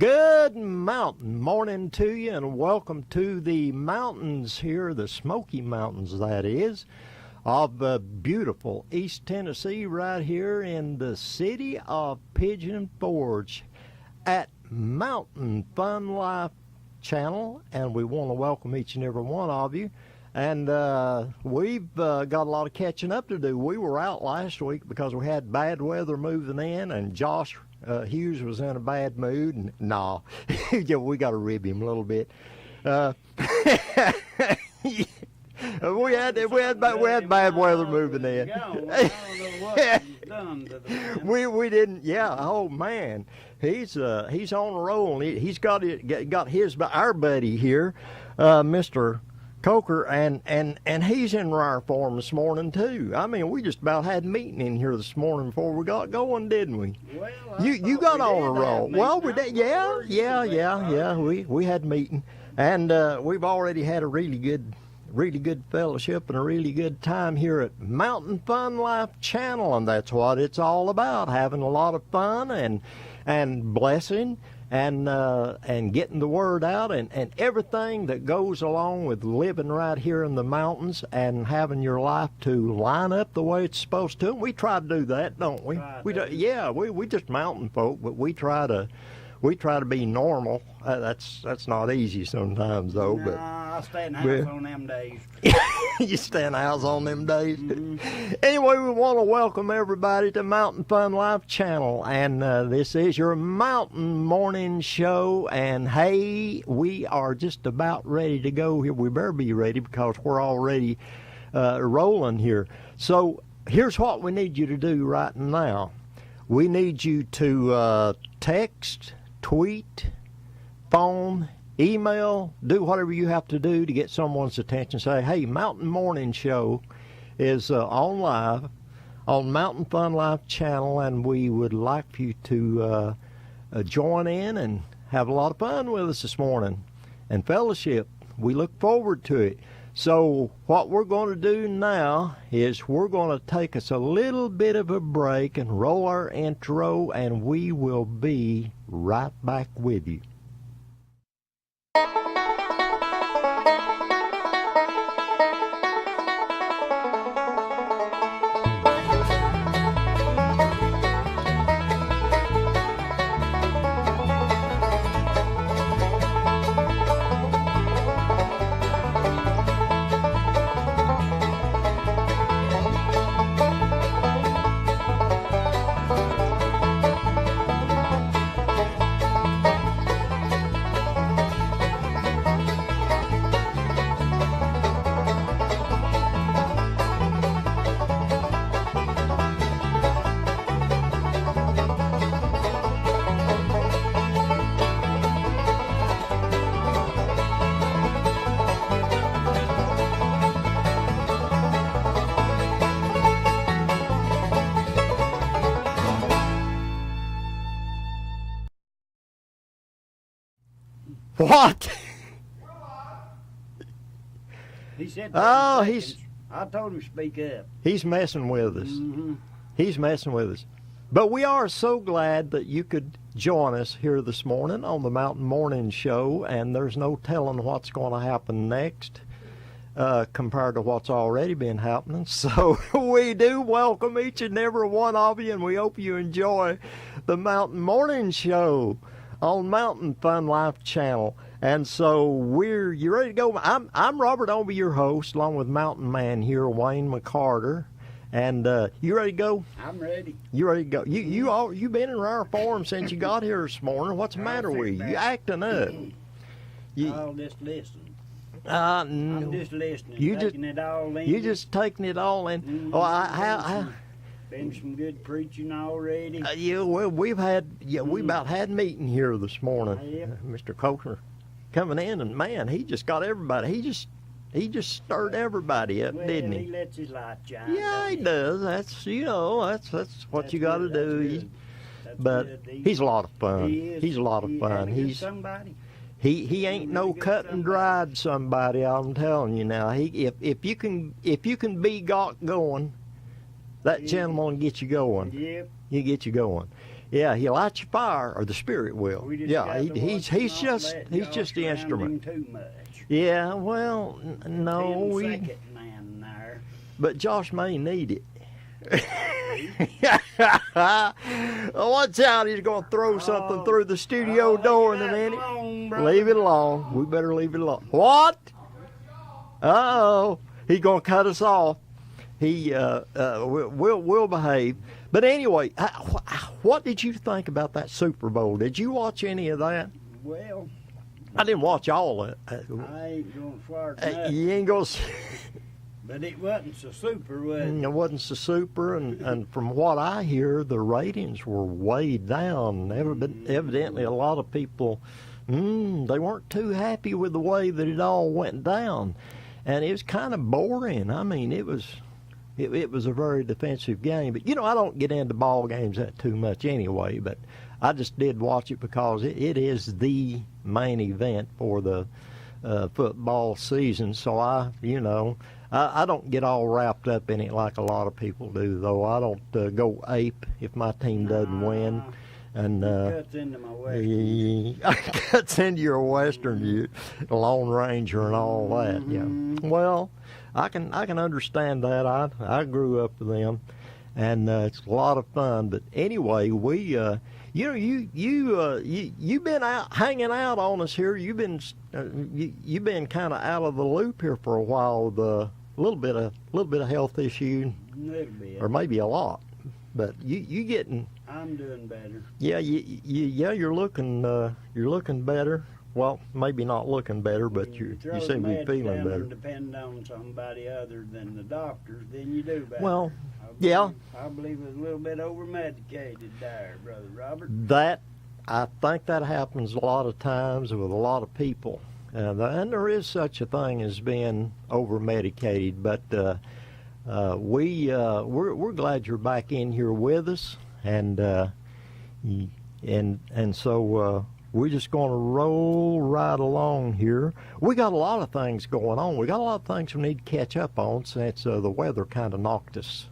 Good mountain morning to you, and welcome to the mountains here, the Smoky Mountains, that is, of beautiful East Tennessee, right here in the city of Pigeon Forge at Mountain Fun Life Channel, and we want to welcome each and every one of you. And we've got a lot of catching up to do. We were out last week because we had bad weather moving in, and Josh Hughes was in a bad mood. And no, yeah, we got to rib him a little bit. we had bad weather moving in. We didn't. Yeah. Oh man, he's on a roll. He's got our buddy here, Mr. Coker, and he's in rare form this morning too. I mean, we just about had a meeting in here this morning before we got going, didn't we? Well, you got on a roll. Well, we did. Yeah. We had a meeting, and we've already had a really good fellowship and a really good time here at Mountain Fun Life Channel, and that's what it's all about: having a lot of fun and blessing. And getting the word out and everything that goes along with living right here in the mountains and having your life to line up the way it's supposed to. And we try to do that, don't we? We just mountain folk, but we try to be normal. That's not easy sometimes, though. Nah, but I stay in the house on them days. You stay in the house on them days. Mm-hmm. Anyway, we want to welcome everybody to Mountain Fun Life Channel, and this is your mountain morning show. And hey, we are just about ready to go here. We better be ready because we're already rolling here. So here's what we need you to do right now. We need you to text, tweet, phone, email, do whatever you have to do to get someone's attention. Say, hey, Mountain Morning Show is on live on Mountain Fun Life Channel, and we would like for you to join in and have a lot of fun with us this morning and fellowship. We look forward to it. So what we're going to do now is we're going to take us a little bit of a break and roll our intro, and we will be right back with you. What? He said, I told him to speak up. He's messing with us. Mm-hmm. He's messing with us. But we are so glad that you could join us here this morning on the Mountain Morning Show, and there's no telling what's going to happen next compared to what's already been happening. So we do welcome each and every one of you, and we hope you enjoy the Mountain Morning Show on Mountain Fun Life Channel. And so you ready to go? I'm Robert OWNBY, your host, along with Mountain Man here, Wayne McCarter. And you ready to go? I'm ready. You ready to go? You been in rare form since you got here this morning. What's the matter with you? You acting up. I'll just listen. I'm just listening. Taking it all in. You just taking it all in. Mm-hmm. Oh, been some good preaching already. We've about had a meeting here this morning. Yep. Mr. Coker coming in, and man, he just got everybody. He just stirred everybody up, didn't he? He lets his light shine. Yeah, he does. That's what you got to do. But he's a lot of fun. He's a lot of fun. He's somebody. He ain't no cut and dried somebody. I'm telling you now. If you can be got going, that gentleman will get you going. Yep. He'll get you going. Yeah, he'll light your fire, or the Spirit will. We just Yeah, got to watch he's him just not let he's Josh just the around instrument. him too much. Yeah, well, no, 10-second man there. but Josh may need it. Watch out, he's going to throw something through the studio door in a minute. Leave it alone. We better leave it alone. What? Uh-oh. He's going to cut us off. We'll behave. But anyway, what did you think about that Super Bowl? Did you watch any of that? Well, I didn't watch all of it. I ain't going to fart nothing. You ain't going to... But it wasn't so super, was it? It wasn't so super, and from what I hear, the ratings were way down. Evidently, a lot of people, they weren't too happy with the way that it all went down, and it was kind of boring. I mean, it was a very defensive game. But I don't get into ball games that too much anyway. But I just did watch it because it is the main event for the football season. So I don't get all wrapped up in it like a lot of people do, though. I don't go ape if my team doesn't win. And cuts into my Western. Cuts into your Western, you Lone Ranger and all that. Yeah. Well, I can understand that. I grew up with them, and it's a lot of fun. But anyway, we you've been out hanging out on us here. You've been kind of out of the loop here for a while with a little bit of health issue, Little bit. or maybe a lot. But you getting? I'm doing better. Yeah, you're looking better. Well, maybe not looking better, but you seem to be feeling better. Depend on somebody other than the doctors, then you do better. Well, yeah. I believe it's a little bit over medicated there, Brother Robert. I think that happens a lot of times with a lot of people, and there is such a thing as being over medicated. But we're glad you're back in here with us, and so we're just going to roll right along here. We got a lot of things going on. We got a lot of things we need to catch up on since the weather kind of knocked us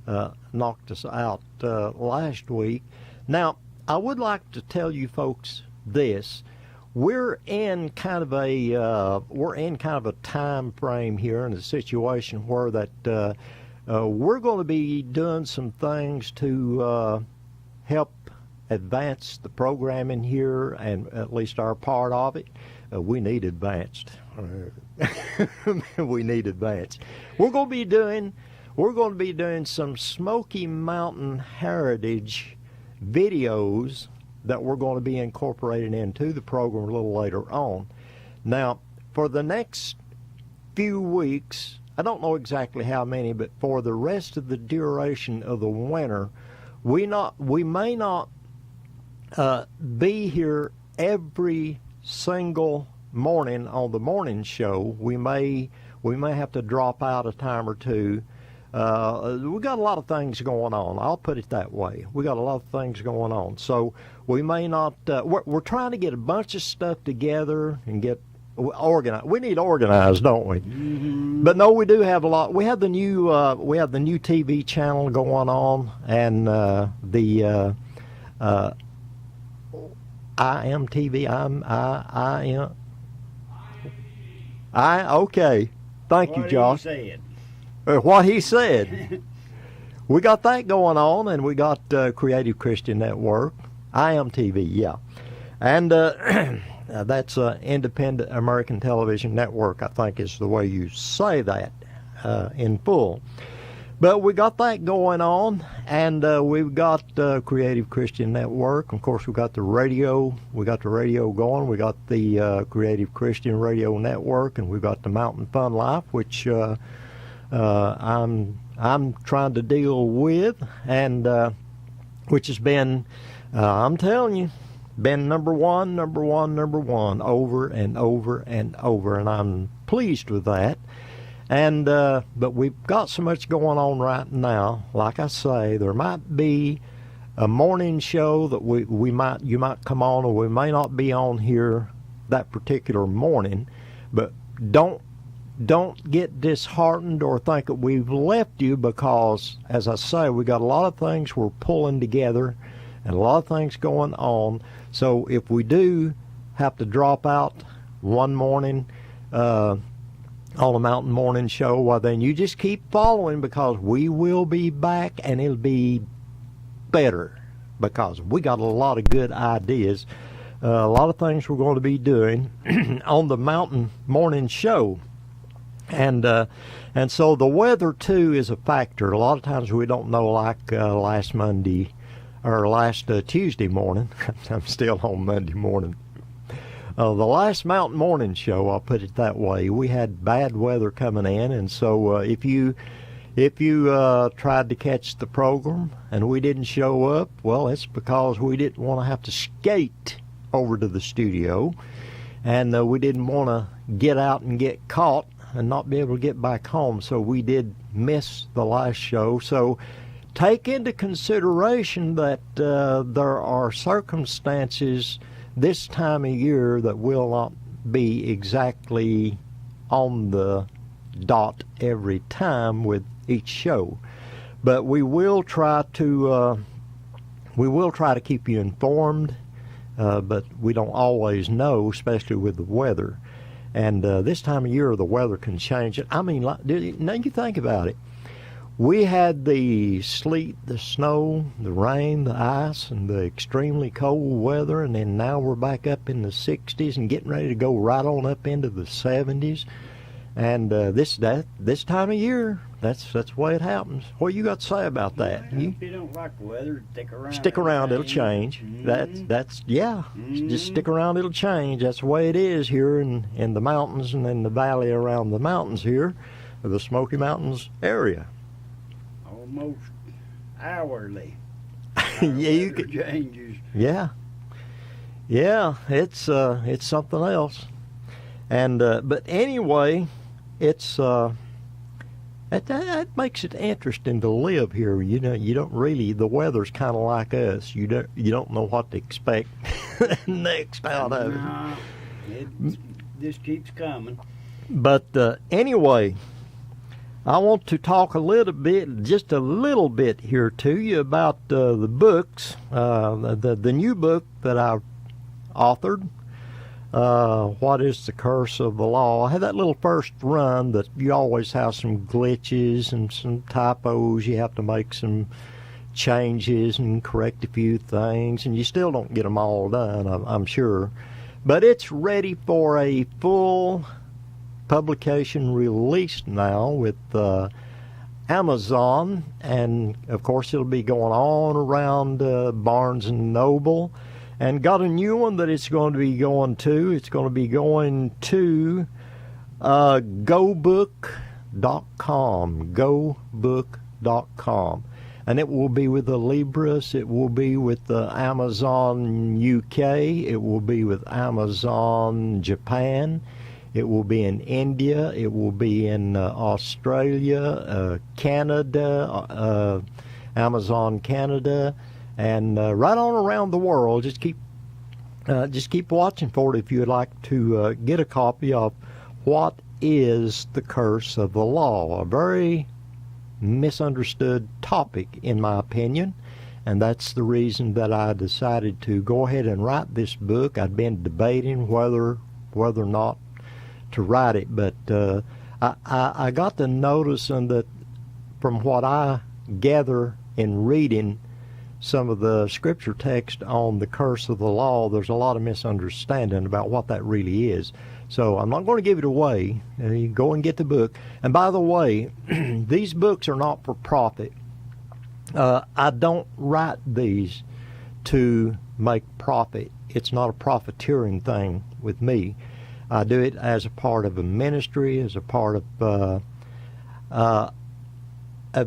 out last week. Now, I would like to tell you folks this: we're in kind of a time frame here in a situation where that we're going to be doing some things to help advance the programming here, and at least our part of it. We need advanced. We need advanced. We're going to be doing some Smoky Mountain heritage videos that we're going to be incorporating into the program a little later on. Now, for the next few weeks, I don't know exactly how many, but for the rest of the duration of the winter, we may not be here every single morning on the morning show. We may have to drop out a time or two. We got a lot of things going on. I'll put it that way. We got a lot of things going on. So we may not. We're trying to get a bunch of stuff together and get organized. We need organized, don't we? Mm-hmm. But no, we do have a lot. We have the new TV channel going on, and the IMTV. Okay. Thank you, Josh. What he said. We got that going on, and we got Creative Christian Network, IMTV, yeah. And that's Independent American Television Network, I think is the way you say that in full. But we got that going on, and we've got Creative Christian Network. Of course, we got the radio. We got the radio going. We got the Creative Christian Radio Network, and we've got the Mountain Fun Life, which I'm trying to deal with, and which has been, I'm telling you, been number one over and over and over, and I'm pleased with that. And but we've got so much going on right now. Like I say, there might be a morning show that you might come on, or we may not be on here that particular morning. But don't get disheartened or think that we've left you, because, as I say, we got a lot of things we're pulling together and a lot of things going on. So if we do have to drop out one morning on the Mountain Morning Show, well, then you just keep following, because we will be back, and it'll be better, because we got a lot of good ideas, a lot of things we're going to be doing on the Mountain Morning Show. And so the weather, too, is a factor. A lot of times we don't know, like last Monday, or last Tuesday morning. I'm still on Monday morning. The last Mountain Morning Show, I'll put it that way, we had bad weather coming in, and so if you tried to catch the program and we didn't show up, well, it's because we didn't want to have to skate over to the studio, and we didn't want to get out and get caught and not be able to get back home, so we did miss the last show. So take into consideration that there are circumstances this time of year that will not be exactly on the dot every time with each show, but we will try to keep you informed, but we don't always know, especially with the weather. And this time of year, the weather can change. I mean, now you think about it. We had the sleet, the snow, the rain, the ice, and the extremely cold weather, and then now we're back up in the 60s and getting ready to go right on up into the 70s. And this time of year, that's the way it happens. What you got to say about that? If you don't like the weather, stick around. Stick around, it'll change. Mm-hmm. That's yeah. Just stick around, it'll change. That's the way it is here in the mountains and in the valley around the mountains here, the Smoky Mountains area. Almost hourly. Yeah, you could changes. Yeah, it's something else. And but anyway, it's that makes it interesting to live here. You know, you don't really, the weather's kind of like us. You don't know what to expect next out of it. No, it just keeps coming. But anyway, I want to talk just a little bit here to you about the books, the new book that I've authored. What is the Curse of the Law? I had that little first run that you always have some glitches and some typos. You have to make some changes and correct a few things, and you still don't get them all done, I'm sure. But it's ready for a full publication release now with Amazon, and of course it'll be going on around Barnes and Noble. And got a new one that it's going to be going to. It's going to be going to gobook.com, gobook.com. And it will be with the Libris, it will be with the Amazon UK, it will be with Amazon Japan, it will be in India, it will be in Australia, Canada, Amazon Canada, and right on around the world. Just keep watching for it if you would like to get a copy of What is the Curse of the Law? A very misunderstood topic, in my opinion, and that's the reason that I decided to go ahead and write this book. I'd been debating whether or not to write it, but I got to noticing that from what I gather in reading some of the scripture text on the curse of the law, there's a lot of misunderstanding about what that really is. So I'm not going to give it away. You go and get the book. And by the way, these books are not for profit. I don't write these to make profit. It's not a profiteering thing with me. I do it as a part of a ministry, as a part of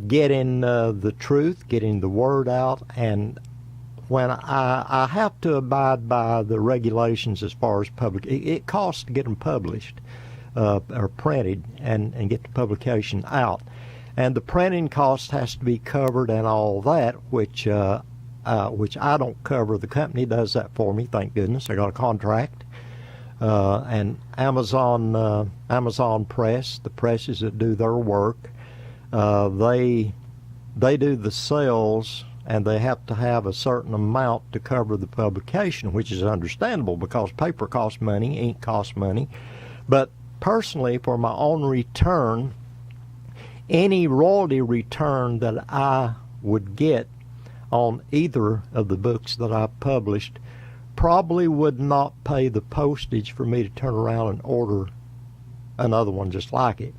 getting the truth, getting the word out. And when I have to abide by the regulations as far as public, it costs to get them published or printed and get the publication out. And the printing cost has to be covered and all that, which I don't cover. The company does that for me, thank goodness. I got a contract. And Amazon Press, the presses that do their work, they do the sales and they have to have a certain amount to cover the publication, which is understandable because paper costs money, ink costs money. But personally, for my own return, any royalty return that I would get on either of the books that I published probably would not pay the postage for me to turn around and order another one just like it.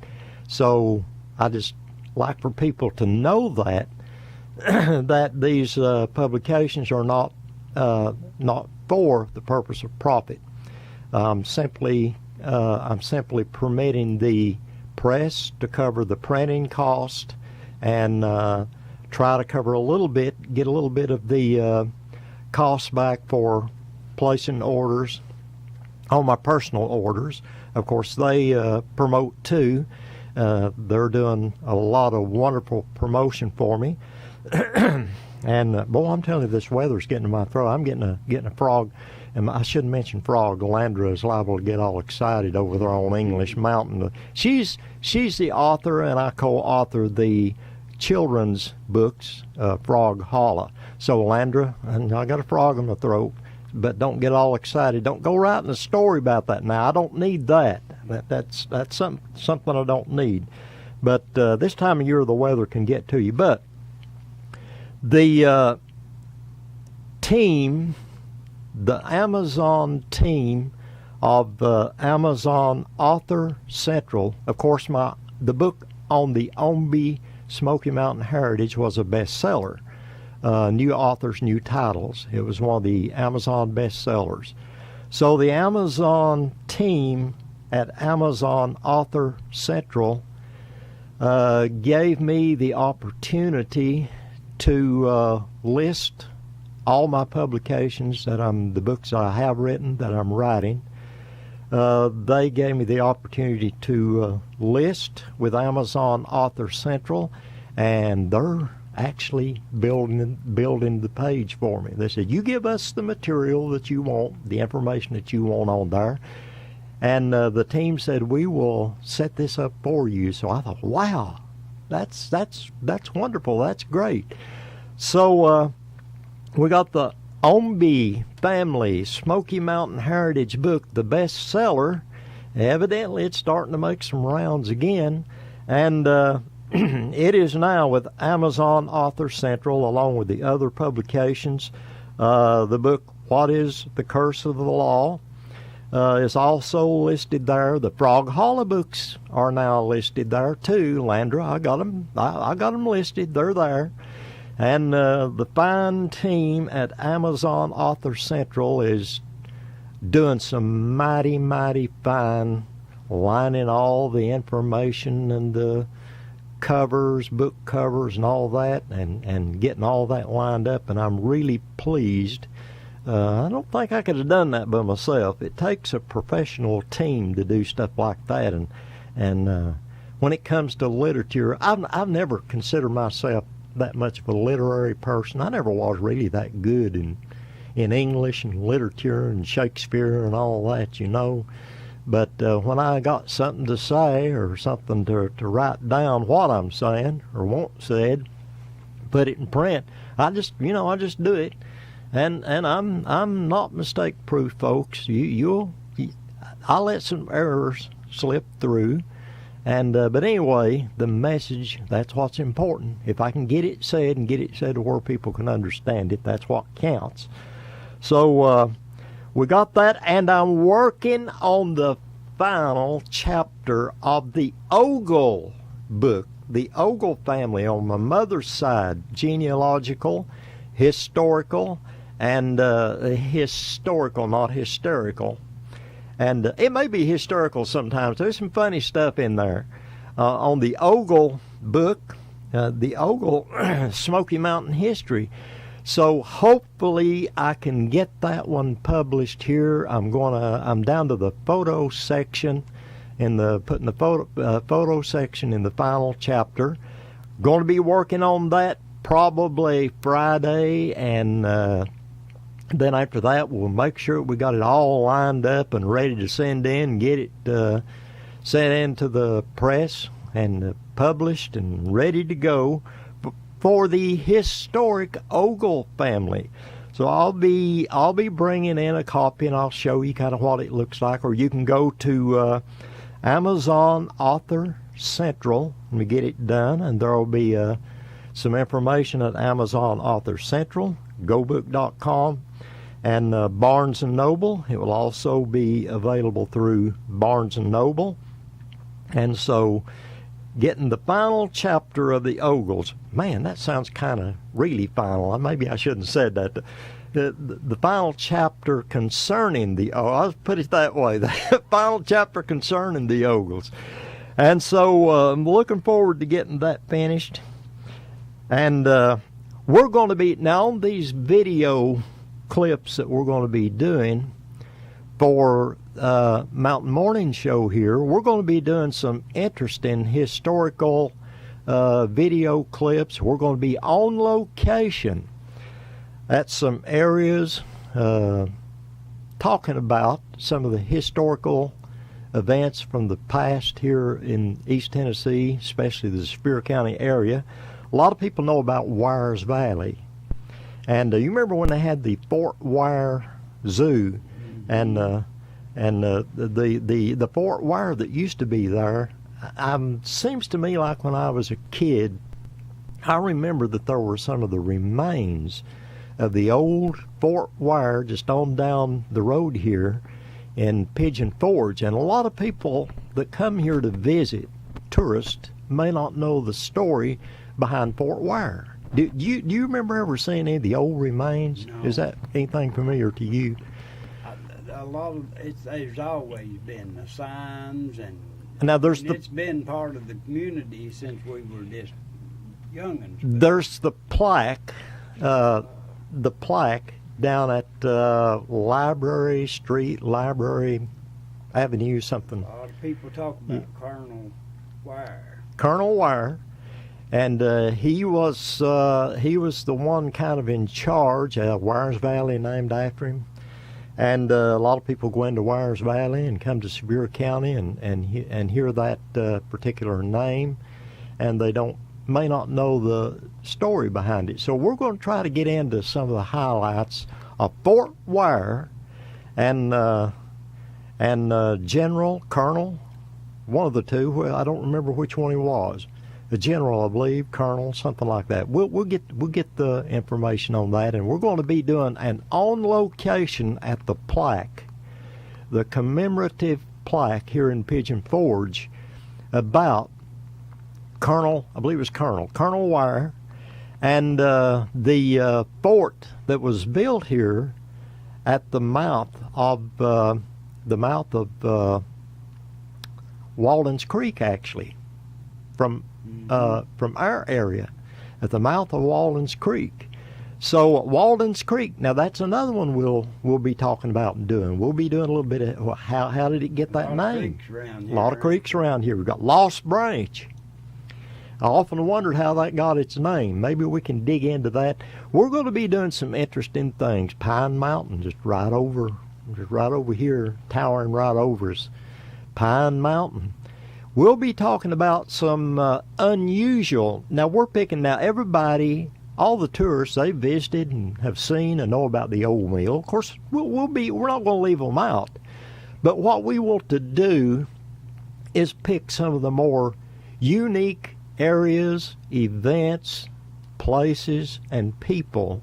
So I just like for people to know that that these publications are not for the purpose of profit. I'm simply permitting the press to cover the printing cost and try to cover a little bit, get a little bit of the cost back for placing orders on my personal orders. Of course, they promote too. They're doing a lot of wonderful promotion for me. And boy, I'm telling you, this weather's getting to my throat. I'm getting a frog. And I shouldn't mention frog. Landra is liable to get all excited over there on English Mountain. She's the author, and I co-author the children's books, Frog Holla. So Landra, and I got a frog in my throat, but don't get all excited. Don't go writing a story about that now. I don't need that. That's something I don't need. But this time of year, the weather can get to you. But the team, the Amazon team of Amazon Author Central, of course, the book on the OWNBY Smoky Mountain Heritage was a bestseller. New authors, new titles. It was one of the Amazon bestsellers. So the Amazon team at Amazon Author Central gave me the opportunity to list all my publications the books that I have written, that I'm writing. They gave me the opportunity to list with Amazon Author Central, and they're actually building the page for me. They said, you give us the material that you want, the information that you want on there, and the team said, we will set this up for you. So I thought, wow, that's wonderful. That's great. So we got the OWNBY family Smoky Mountain Heritage book, the bestseller. Evidently, it's starting to make some rounds again, and it is now with Amazon Author Central, along with the other publications. The book, What is the Curse of the Law, is also listed there. The Frog Holla books are now listed there too. Landra, I got them listed. They're there. And the fine team at Amazon Author Central is doing some mighty, mighty fine, lining all the information and the covers, book covers and all that, and getting all that lined up, and I'm really pleased. I don't think I could have done that by myself. It takes a professional team to do stuff like that, and when it comes to literature, I've never considered myself that much of a literary person. I never was really that good in English and literature and Shakespeare and all that, you know. But when I got something to say or something to write down what I'm saying or want said, put it in print, I just do it. And I'm not mistake proof, folks. I'll let some errors slip through. And but anyway, the message, that's what's important. If I can get it said and get it said to where people can understand it, that's what counts. So we got that, and I'm working on the final chapter of the Ogle book, the Ogle family on my mother's side, genealogical, historical, and historical, not hysterical. And it may be historical sometimes. There's some funny stuff in there. On the Ogle book, the Ogle Smoky Mountain History. So hopefully I can get that one published here. I'm down to the photo section, putting the photo section in the final chapter. Going to be working on that probably Friday, and then after that, we'll make sure we got it all lined up and ready to send in and get it sent into the press and published and ready to go for the historic Ogle family. So I'll be bringing in a copy, and I'll show you kind of what it looks like. Or you can go to Amazon Author Central and get it done, and there will be some information at Amazon Author Central, GoBook.com, and Barnes & Noble. It will also be available through Barnes & Noble. And so getting the final chapter of the Ogles, man, that sounds kind of really final. Maybe I shouldn't have said that. The final chapter concerning the I'll put it that way, the final chapter concerning the Ogles. And so I'm looking forward to getting that finished. And we're going to be, now on these video clips that we're going to be doing for Mountain Morning Show here, we're going to be doing some interesting historical video clips. We're going to be on location at some areas talking about some of the historical events from the past here in East Tennessee, especially the Superior County area. A lot of people know about Wires Valley. And you remember when they had the Fort Wire Zoo, and the Fort Wire that used to be there, seems to me like when I was a kid, I remember that there were some of the remains of the old Fort Wire just on down the road here in Pigeon Forge. And a lot of people that come here to visit, tourists, may not know the story behind Fort Wire. Do you remember ever seeing any of the old remains? No. Is that anything familiar to you? A lot of there's always been the signs, and Now it's been part of the community since we were just youngins. There's the plaque down at Library Street, Library Avenue, something. A lot of people talk about Colonel Wire. Colonel Wire, and he was the one kind of in charge. Wires Valley named after him, and a lot of people go into Wires Valley and come to Superior County and hear that particular name, and they may not know the story behind it. So we're going to try to get into some of the highlights of Fort Wire and General, Colonel, one of the two. Well, I don't remember which one he was. The general, I believe, colonel, something like that. We'll get the information on that, and we're going to be doing an on location at the plaque, the commemorative plaque here in Pigeon Forge, about Colonel, I believe it was Colonel Wire, and the fort that was built here at the mouth of Walden's Creek, actually, from our area, at the mouth of Walden's Creek. So Walden's Creek, now that's another one we'll be talking about and doing. We'll be doing a little bit of how did it get that name? A lot of creeks around here. We've got Lost Branch. I often wondered how that got its name. Maybe we can dig into that. We're going to be doing some interesting things. Pine Mountain, just right over here, towering right over us. Pine Mountain. We'll be talking about some unusual. Now everybody, all the tourists, they visited and have seen and know about the old mill. Of course, we're not going to leave them out. But what we want to do is pick some of the more unique areas, events, places, and people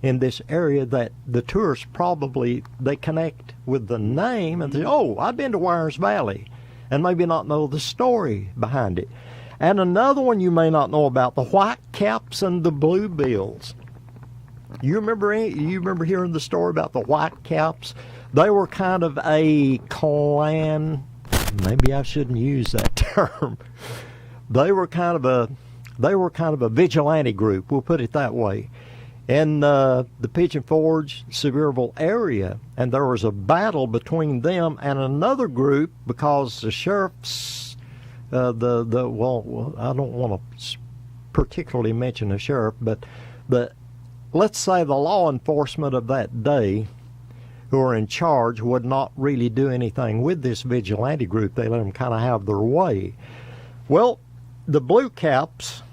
in this area that the tourists probably, they connect with the name and say, oh, I've been to Wires Valley, and maybe not know the story behind it. And another one you may not know about, the Whitecaps and the Bluebills. You remember hearing the story about the Whitecaps? They were kind of a clan, maybe I shouldn't use that term. They were kind of a vigilante group, we'll put it that way, in the Pigeon Forge, Sevierville area, and there was a battle between them and another group because the sheriffs, I don't want to particularly mention the sheriff, but let's say the law enforcement of that day, who were in charge, would not really do anything with this vigilante group. They let them kind of have their way. Well, the Blue Caps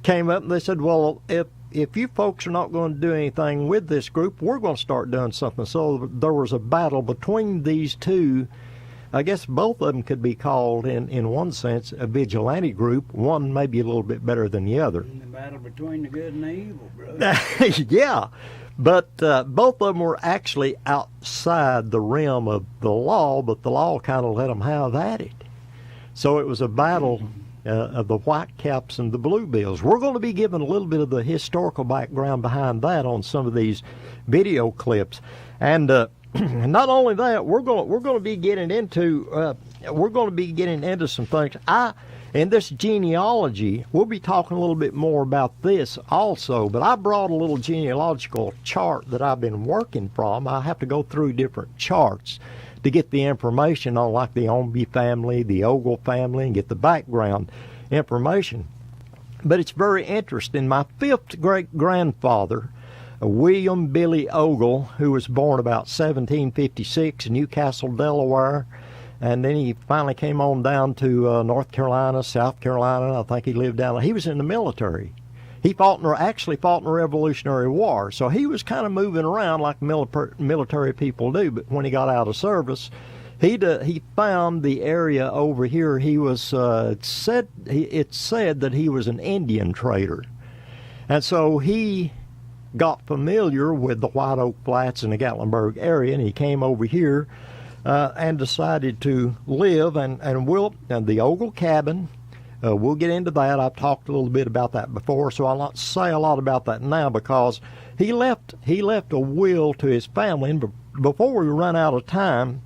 came up and they said, well, if you folks are not going to do anything with this group, we're going to start doing something. So there was a battle between these two. I guess both of them could be called, in one sense, a vigilante group. One maybe a little bit better than the other. The battle between the good and the evil, brother. Yeah, but both of them were actually outside the realm of the law, but the law kind of let them have at it. So it was a battle of the Whitecaps and the Bluebills. We're going to be giving a little bit of the historical background behind that on some of these video clips, and not only that, we're going to be getting into some things. In this genealogy, we'll be talking a little bit more about this also, but I brought a little genealogical chart that I've been working from. I have to go through different charts to get the information on, like the OWNBY family, the Ogle family, and get the background information. But it's very interesting. My fifth great-grandfather, William Billy Ogle, who was born about 1756 in Newcastle, Delaware, and then he finally came on down to North Carolina, South Carolina. I think he lived down there. He was in the military. He actually fought in the Revolutionary War, so he was kind of moving around like military people do. But when he got out of service, he found the area over here. He was it's said that he was an Indian trader, and so he got familiar with the White Oak Flats and the Gatlinburg area, and he came over here and decided to live and the Ogle cabin. We'll get into that. I've talked a little bit about that before, so I'll not say a lot about that now, because he left a will to his family. And before we run out of time,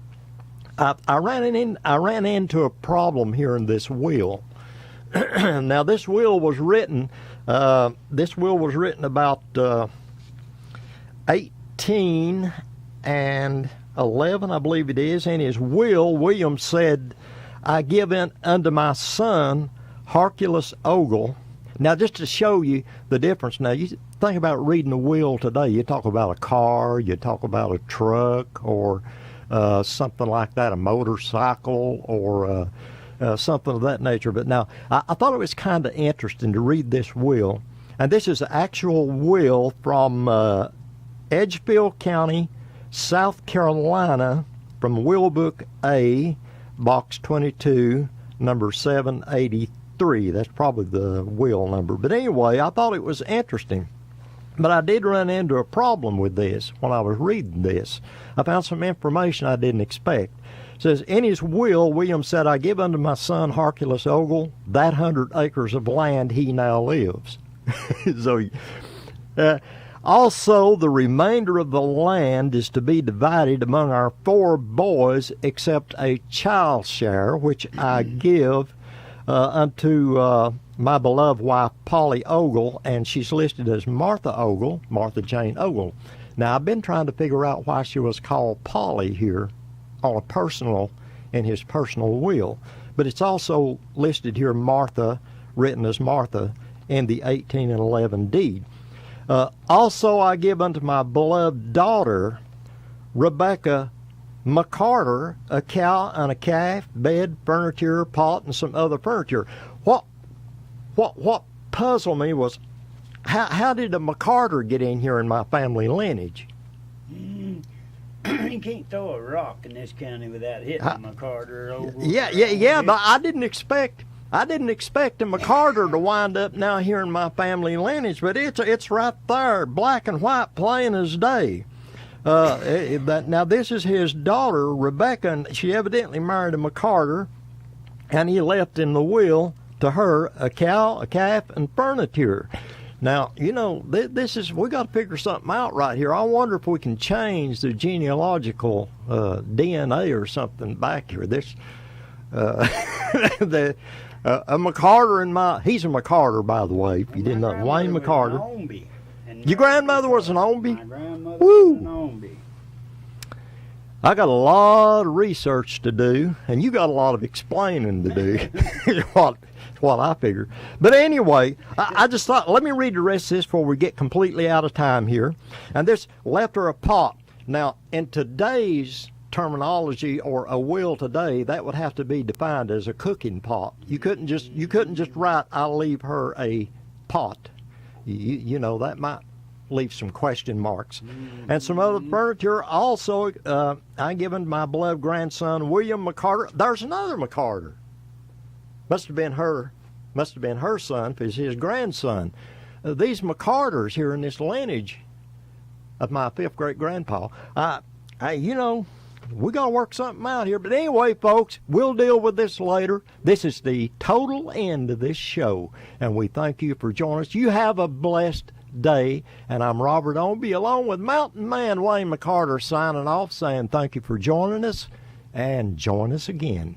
I ran into a problem here in this will. Now, this will was written about 1811, I believe it is. In his will, William said, "I give in unto my son Hercules Ogle." Now, just to show you the difference, now you think about reading a will today. You talk about a car, you talk about a truck, or something like that, a motorcycle, or something of that nature. But now, I thought it was kind of interesting to read this will. And this is an actual will from Edgefield County, South Carolina, from Will Book A, Box 22, number 783. That's probably the will number. But anyway, I thought it was interesting. But I did run into a problem with this when I was reading this. I found some information I didn't expect. It says, in his will, William said, "I give unto my son Hercules Ogle that 100 acres of land he now lives." So, also, the remainder of the land is to be divided among our 4 boys, except a child's share, which I give unto my beloved wife, Polly Ogle, and she's listed as Martha Ogle, Martha Jane Ogle. Now, I've been trying to figure out why she was called Polly here in his personal will, but it's also listed here Martha, written as Martha, in the 1811 deed. Also, I give unto my beloved daughter, Rebecca McCarter, a cow and a calf, bed, furniture, pot, and some other furniture. What puzzled me was, how did a McCarter get in here in my family lineage? You can't throw a rock in this county without hitting a McCarter over. Yeah, but I didn't expect a McCarter to wind up now here in my family lineage, but it's right there, black and white, plain as day. Now, this is his daughter, Rebecca, and she evidently married a McCarter, and he left in the will to her a cow, a calf, and furniture. Now, you know, we got to figure something out right here. I wonder if we can change the genealogical DNA or something back here. A McCarter he's a McCarter, by the way, if you didn't know. Wayne McCarter. Your grandmother was an OWNBY? My grandmother was an OWNBY. I got a lot of research to do, and you got a lot of explaining to do. what I figured. But anyway, I just thought, let me read the rest of this before we get completely out of time here. And this left her a pot. Now, in today's terminology, or a will today, that would have to be defined as a cooking pot. You couldn't just write, "I'll leave her a pot. You know, that might leave some question marks. And some other furniture. Also, I given my beloved grandson, William McCarter. There's another McCarter. Must have been her son, if it's his grandson. These McCarters here in this lineage of my fifth great grandpa. You know, we're going to work something out here. But anyway, folks, we'll deal with this later. This is the total end of this show, and we thank you for joining us. You have a blessed day, and I'm Robert OWNBY, along with Mountain Man Wayne McCarter, signing off, saying thank you for joining us, and join us again.